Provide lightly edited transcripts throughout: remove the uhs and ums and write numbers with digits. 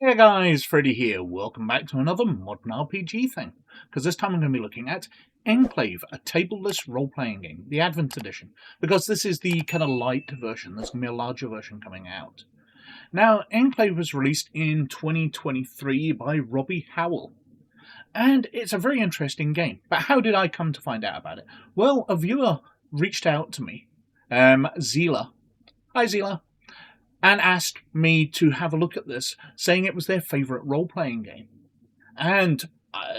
Hey guys, Freddy here. Welcome back to another modern RPG thing. Because this time I'm going to be looking at Enclave, a tableless role-playing game, the Advent Edition. Because this is the kind of light version. There's going to be a larger version coming out. Now, Enclave was released in 2023 by Robby Howell. And it's a very interesting game. But how did I come to find out about it? Well, a viewer reached out to me, Zila. Hi, Zila. And asked me to have a look at this, saying it was their favourite role-playing game. And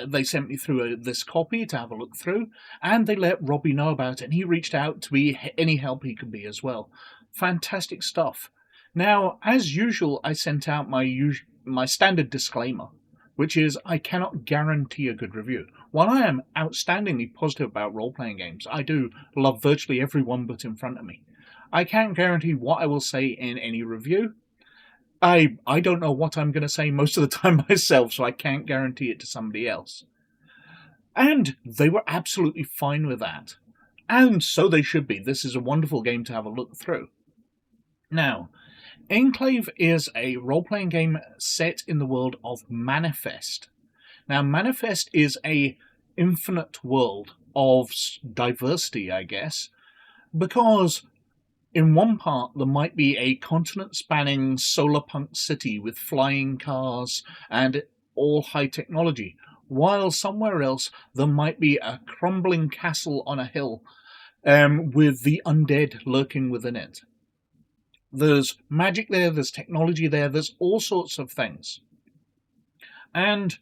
they sent me through this copy to have a look through, and they let Robby know about it, and he reached out to be any help he could be as well. Fantastic stuff. Now, as usual, I sent out my standard disclaimer, which is I cannot guarantee a good review. While I am outstandingly positive about role-playing games, I do love virtually every one but in front of me. I can't guarantee what I will say in any review. I don't know what I'm going to say most of the time myself, so I can't guarantee it to somebody else. And they were absolutely fine with that. And so they should be. This is a wonderful game to have a look through. Now, Enclave is a role-playing game set in the world of Manifest. Now, Manifest is a infinite world of diversity, I guess, because in one part, there might be a continent-spanning solar-punk city with flying cars and all high technology, while somewhere else there might be a crumbling castle on a hill with the undead lurking within it. There's magic there, there's technology there, there's all sorts of things. And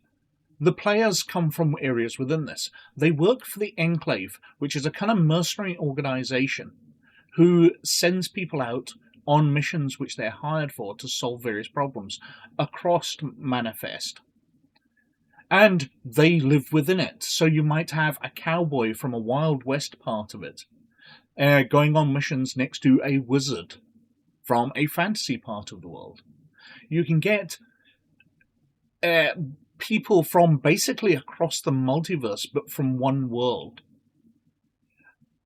the players come from areas within this. They work for the Enclave, which is a kind of mercenary organization who sends people out on missions which they're hired for to solve various problems across Manifest. And they live within it. So you might have a cowboy from a Wild West part of it going on missions next to a wizard from a fantasy part of the world. You can get people from basically across the multiverse, but from one world.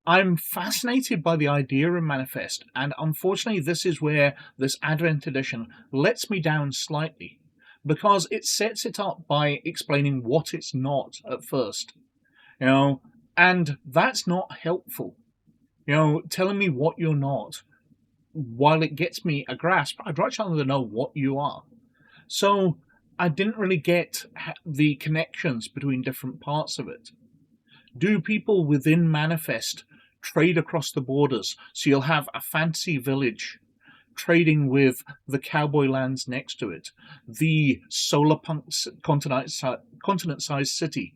I'm fascinated by the idea of Manifest, and unfortunately this is where this Advent Edition lets me down slightly, because it sets it up by explaining what it's not at first, and that's not helpful. Telling me what you're not, while it gets me a grasp, I'd much rather know what you are. So I didn't really get the connections between different parts of it. Do people within Manifest trade across the borders? So you'll have a fantasy village trading with the lands next to it, the solar-punk continent-sized city,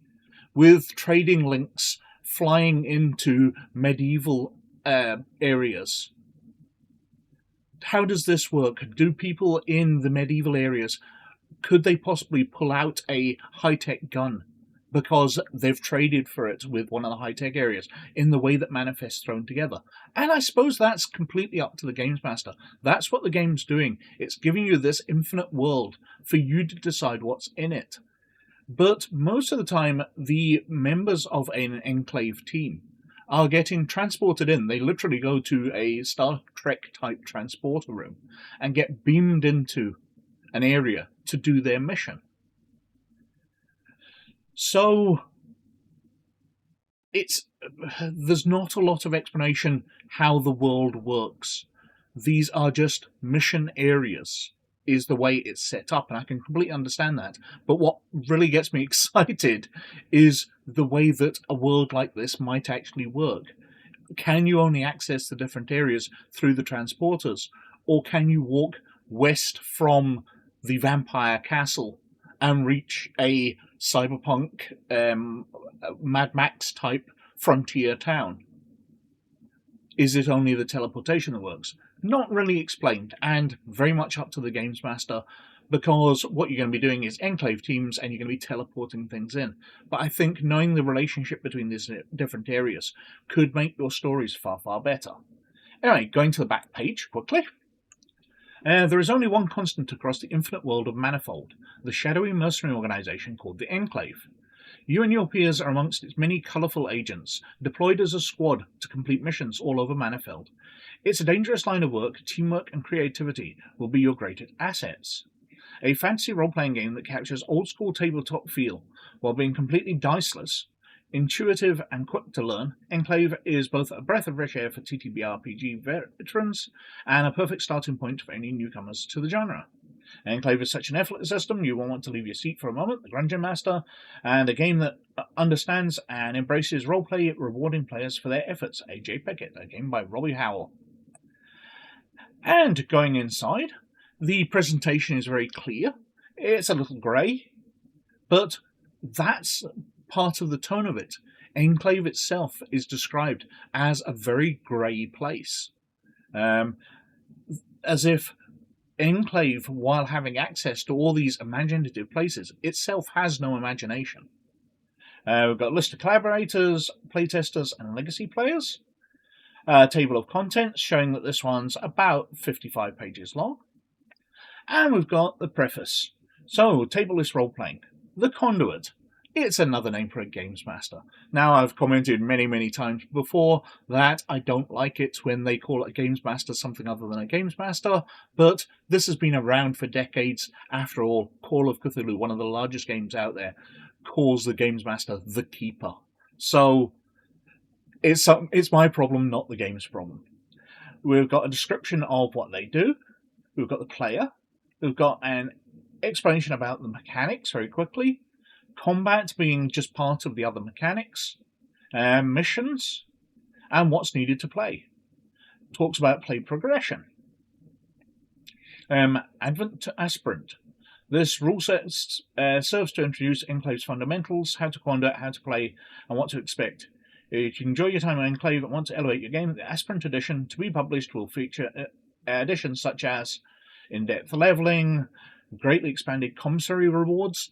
with trading links flying into medieval areas. How does this work? Do people in the medieval areas, could they possibly pull out a high-tech gun because they've traded for it with one of the high-tech areas in the way that Manifest's thrown together? And I suppose that's completely up to the games master. That's what the game's doing. It's giving you this infinite world for you to decide what's in it. But most of the time, the members of an Enclave team are getting transported in. They literally go to a Star Trek-type transporter room and get beamed into an area to do their mission. So there's not a lot of explanation how the world works. These are just mission areas, is the way it's set up, and I can completely understand that. But what really gets me excited is the way that a world like this might actually work. Can you only access the different areas through the transporters, or can you walk west from the vampire castle and reach a cyberpunk Mad Max type frontier town? Is it only the teleportation that works? Not really explained, and very much up to the games master, because what you're going to be doing is Enclave teams and you're going to be teleporting things in. But I think knowing the relationship between these different areas could make your stories far, far better. Anyway, going to the back page quickly. There is only one constant across the infinite world of Manifold, the shadowy mercenary organization called the Enclave. You and your peers are amongst its many colourful agents, deployed as a squad to complete missions all over Manifold. It's a dangerous line of work. Teamwork and creativity will be your greatest assets. a fantasy role-playing game that captures old-school tabletop feel while being completely diceless, intuitive and quick to learn. Enclave is both a breath of fresh air for TTRPG veterans and a perfect starting point for any newcomers to the genre. Enclave is such an effortless system, you won't want to leave your seat for a moment. The Dungeon Master, and a game that understands and embraces roleplay, rewarding players for their efforts. A.J. Pickett, a game by Robby Howell. And going inside, the presentation is very clear. It's a little grey, but that's part of the tone of it. Enclave itself is described as a very grey place. As if Enclave, while having access to all these imaginative places, itself has no imagination. We've got a list of collaborators, playtesters, and legacy players. A table of contents showing that this one's about 55 pages long. And we've got the preface. So, Tableless Role-Playing. The Conduit. It's another name for a Games Master. Now, I've commented many times before that I don't like it when they call a Games Master something other than a Games Master, but this has been around for decades. After all, Call of Cthulhu, one of the largest games out there, calls the Games Master the Keeper. So, it's my problem, not the game's problem. We've got a description of what they do. We've got the player. We've got an explanation about the mechanics very quickly. Combat being just part of the other mechanics, missions, and what's needed to play. Talks about play progression. Advent to Aspirant. This rule set serves to introduce Enclave's fundamentals, how to conduct, how to play, and what to expect. If you enjoy your time on Enclave and want to elevate your game, the Aspirant Edition, to be published, will feature additions such as in-depth leveling, greatly expanded commissary rewards.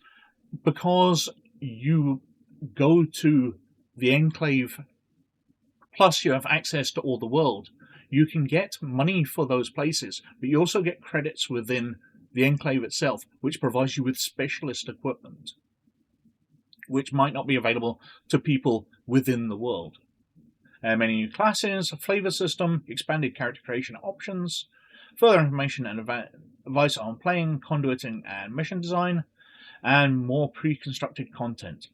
Because you go to the Enclave, plus you have access to all the world, you can get money for those places, but you also get credits within the Enclave itself, which provides you with specialist equipment, which might not be available to people within the world. Many new classes, a flavor system, expanded character creation options, further information and advice on playing, conduiting, and mission design, and more pre-constructed content.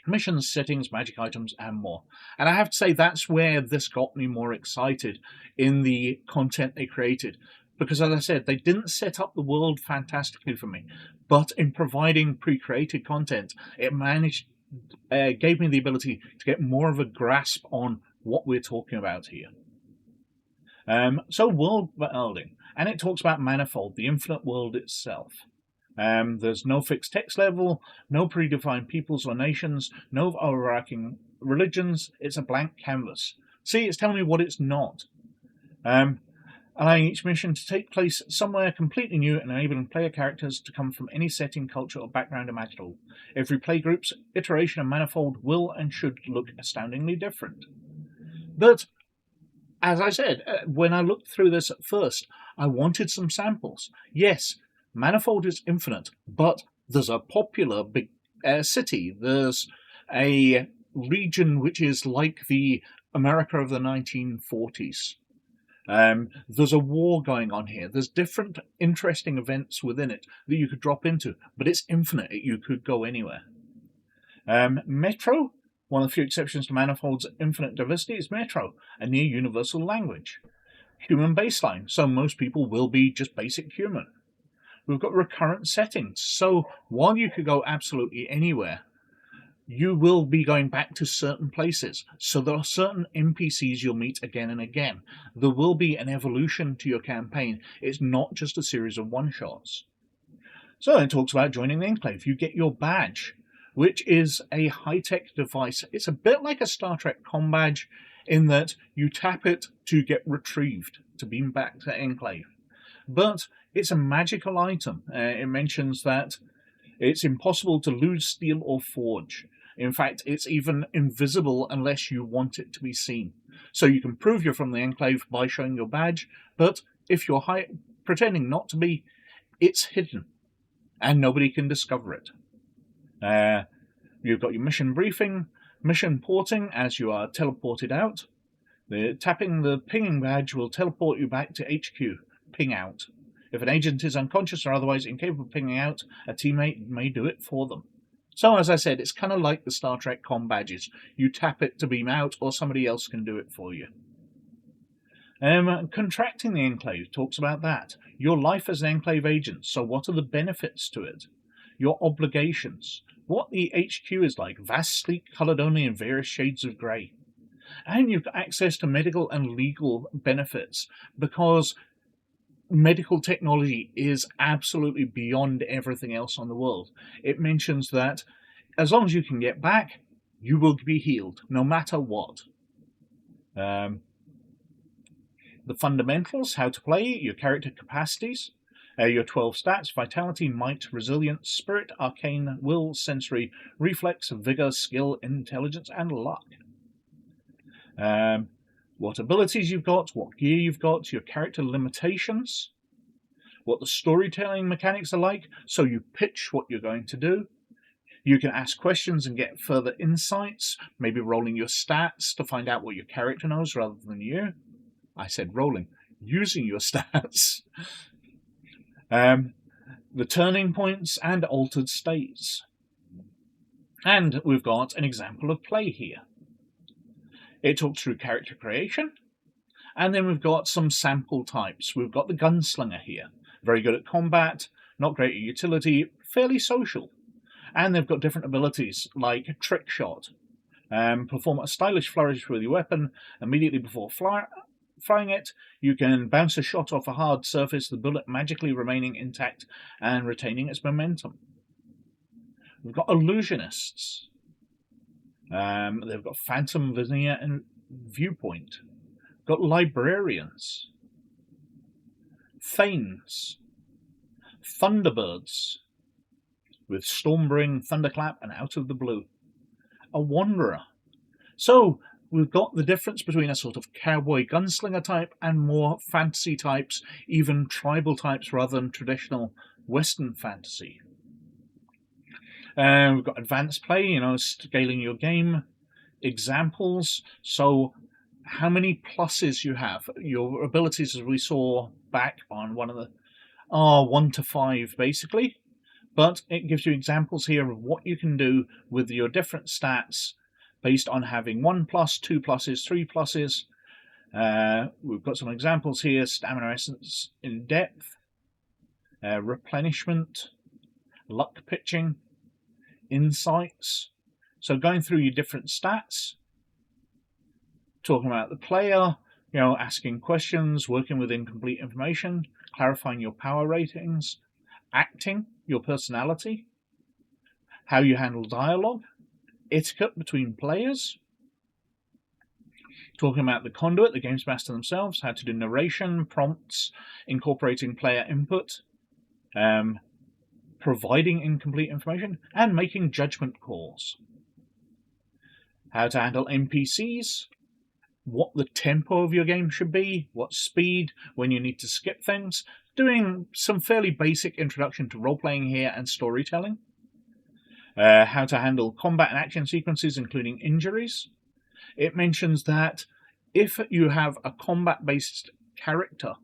Missions, settings, magic items, and more. And I have to say that's where this got me more excited in the content they created. Because as I said, they didn't set up the world fantastically for me, but in providing pre-created content, it gave me the ability to get more of a grasp on what we're talking about here. So world building, and it talks about Manifold, the infinite world itself. There's no fixed text level, no predefined peoples or nations, no overarching religions. It's a blank canvas. See, it's telling me what it's not. Allowing each mission to take place somewhere completely new and enabling player characters to come from any setting, culture, or background imaginable. Every playgroup's iteration of Manifold will and should look astoundingly different. But, as I said, when I looked through this at first, I wanted some samples. Yes, Manifold is infinite, but there's a popular big city. There's a region which is like the America of the 1940s. There's a war going on here. There's different interesting events within it that you could drop into, but it's infinite. You could go anywhere. Metro, one of the few exceptions to Manifold's infinite diversity, is Metro, a near universal language. Human baseline, so most people will be just basic human. We've got recurrent settings, so while you could go absolutely anywhere, you will be going back to certain places. So there are certain NPCs you'll meet again and again. There will be an evolution to your campaign. It's not just a series of one-shots. So it talks about joining the Enclave. You get your badge, which is a high-tech device. It's a bit like a Star Trek comm badge in that you tap it to get retrieved, to beam back to Enclave. But it's a magical item. It mentions that it's impossible to lose, steal, or forge. In fact, it's even invisible unless you want it to be seen. So you can prove you're from the Enclave by showing your badge, but if you're pretending not to be, it's hidden, and nobody can discover it. You've got your mission briefing, mission porting as you are teleported out. Tapping the pinging badge will teleport you back to HQ. Ping out. If an agent is unconscious or otherwise incapable of pinging out, a teammate may do it for them. So, as I said, it's kind of like the Star Trek comm badges. You tap it to beam out, or somebody else can do it for you. Contracting the Enclave talks about that. Your life as an Enclave agent, so what are the benefits to it? Your obligations. What the HQ is like, vast, sleek, coloured only in various shades of grey. And you've got access to medical and legal benefits, because medical technology is absolutely beyond everything else on the world. It mentions that as long as you can get back, you will be healed, no matter what. The fundamentals, how to play, your character capacities, your 12 stats: vitality, might, resilience, spirit, arcane, will, sensory, reflex, vigor, skill, intelligence, and luck. What abilities you've got, what gear you've got, your character limitations, what the storytelling mechanics are like, so you pitch what you're going to do. You can ask questions and get further insights, maybe rolling your stats to find out what your character knows rather than you. I said rolling, using your stats. The turning points and altered states. And we've got an example of play here. It talks through character creation, and then we've got some sample types. We've got the gunslinger here. Very good at combat, not great at utility, fairly social. And they've got different abilities, like trick shot. Perform a stylish flourish with your weapon immediately before firing it. You can bounce a shot off a hard surface, the bullet magically remaining intact and retaining its momentum. We've got illusionists. They've got phantom veneer and viewpoint. Got librarians. Thanes. Thunderbirds. With Stormbringer, Thunderclap, and Out of the Blue. A Wanderer. So, we've got the difference between a sort of cowboy gunslinger type and more fantasy types, even tribal types rather than traditional Western fantasy. We've got advanced play, scaling your game. Examples, so how many pluses you have. Your abilities, as we saw back on one of the, are 1 to 5 basically. But it gives you examples here of what you can do with your different stats based on having 1 plus, 2 pluses, 3 pluses. We've got some examples here: stamina essence in depth, replenishment, luck pitching, insights. So going through your different stats, talking about the player, asking questions, working with incomplete information, clarifying your power ratings, acting, your personality, how you handle dialogue, etiquette between players, talking about the Conduit, the games master themselves, how to do narration, prompts, incorporating player input, providing incomplete information, and making judgment calls. How to handle NPCs, what the tempo of your game should be, what speed, when you need to skip things, doing some fairly basic introduction to role-playing here and storytelling. How to handle combat and action sequences, including injuries. It mentions that if you have a combat-based character,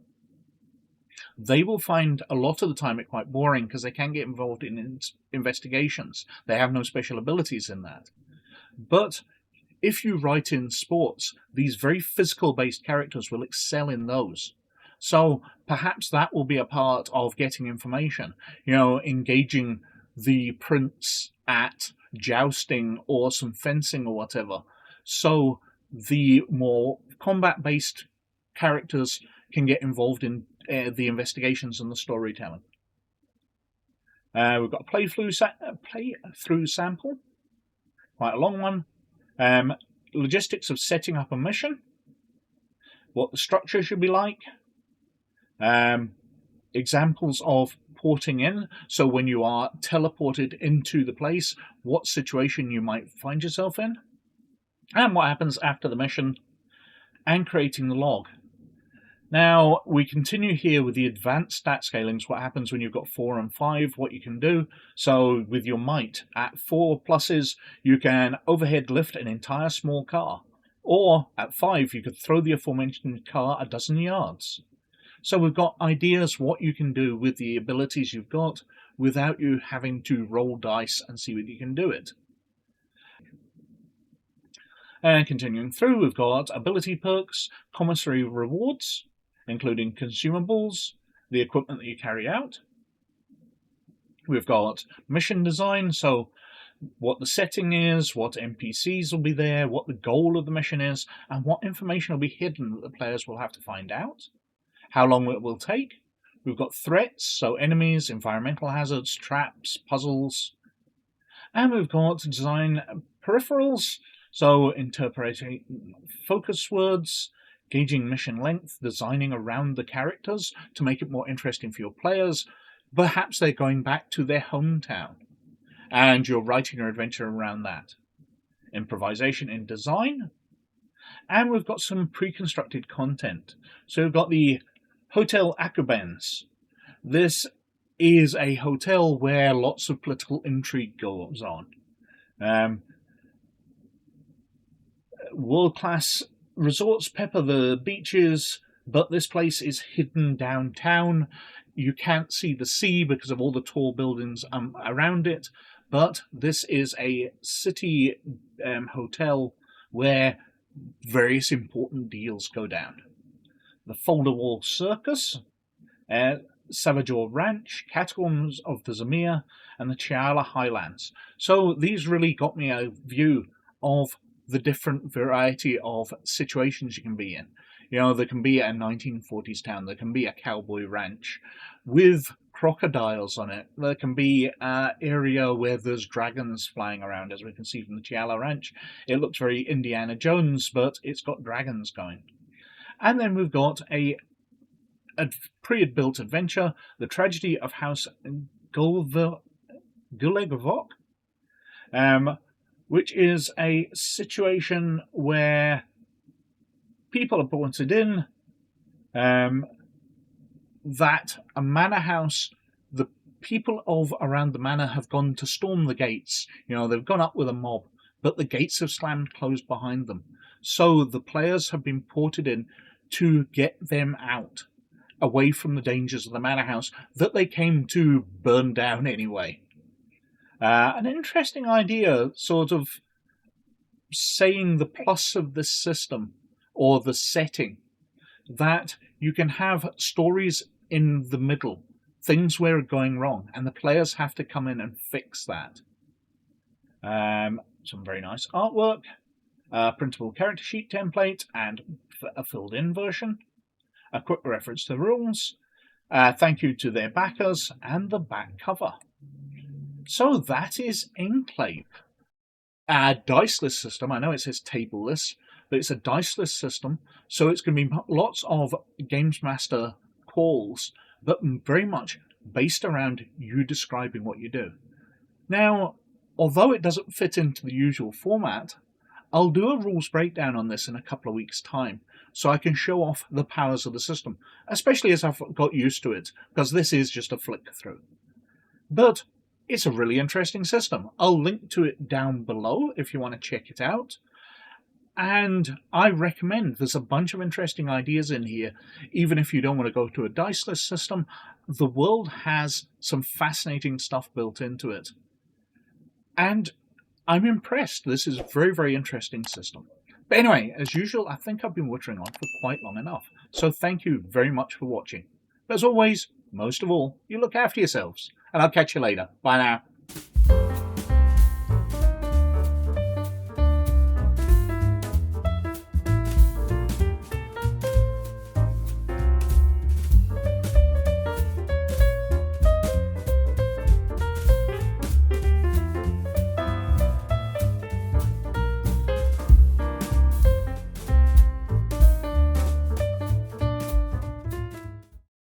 they will find a lot of the time it quite boring because they can get involved in investigations. They have no special abilities in that. But if you write in sports, these very physical-based characters will excel in those. So perhaps that will be a part of getting information, engaging the prince at jousting or some fencing or whatever. So the more combat-based characters can get involved in the investigations and the storytelling. We've got a playthrough sample, quite a long one. Logistics of setting up a mission, what the structure should be like, examples of porting in, so when you are teleported into the place, what situation you might find yourself in, and what happens after the mission, and creating the log. Now, we continue here with the advanced stat scalings, what happens when you've got 4 and 5, what you can do. So with your might, at 4 pluses, you can overhead lift an entire small car. Or at 5, you could throw the aforementioned car a dozen yards. So we've got ideas what you can do with the abilities you've got without you having to roll dice and see what you can do it. And continuing through, we've got ability perks, commissary rewards, including consumables, the equipment that you carry out. We've got mission design, so what the setting is, what NPCs will be there, what the goal of the mission is, and what information will be hidden that the players will have to find out, how long it will take. We've got threats, so enemies, environmental hazards, traps, puzzles. And we've got design peripherals, so interpreting focus words, gauging mission length, designing around the characters to make it more interesting for your players. Perhaps they're going back to their hometown, and you're writing your adventure around that. Improvisation in design. And we've got some pre-constructed content. So we've got the Hotel Acubens. This is a hotel where lots of political intrigue goes on. World-class resorts pepper the beaches, but this place is hidden downtown. You can't see the sea because of all the tall buildings around it, but this is a city hotel where various important deals go down. The Folderwall Circus, Savajor Ranch, Catacombs of the Zamir, and the Chiala Highlands. So these really got me a view of the different variety of situations you can be in. You know, there can be a 1940s town, there can be a cowboy ranch with crocodiles on it, there can be an area where there's dragons flying around, as we can see from the Chiala Ranch. It looks very Indiana Jones, but it's got dragons going. And then we've got a pre-built adventure, The Tragedy of House Gulegvok, which is a situation where people are pointed in that a manor house, the people of around the manor have gone to storm the gates. You know, they've gone up with a mob, but the gates have slammed closed behind them. So the players have been ported in to get them out, away from the dangers of the manor house that they came to burn down anyway. An interesting idea, sort of saying the plus of this system, or the setting, that you can have stories in the middle, things where are going wrong, and the players have to come in and fix that. Some very nice artwork, printable character sheet template, and a filled-in version, a quick reference to the rules, thank you to their backers, and the back cover. So that is Enclave. A diceless system. I know it says tableless, but it's a diceless system, so it's going to be lots of Games Master calls, but very much based around you describing what you do. Now, although it doesn't fit into the usual format, I'll do a rules breakdown on this in a couple of weeks' time, so I can show off the powers of the system, especially as I've got used to it, because this is just a flick through. But it's a really interesting system. I'll link to it down below if you want to check it out. And I recommend, there's a bunch of interesting ideas in here. Even if you don't want to go to a diceless system, the world has some fascinating stuff built into it. And I'm impressed. This is a very, very interesting system. But anyway, as usual, I think I've been wittering on for quite long enough. So thank you very much for watching. As always, most of all, you look after yourselves. And I'll catch you later. Bye now.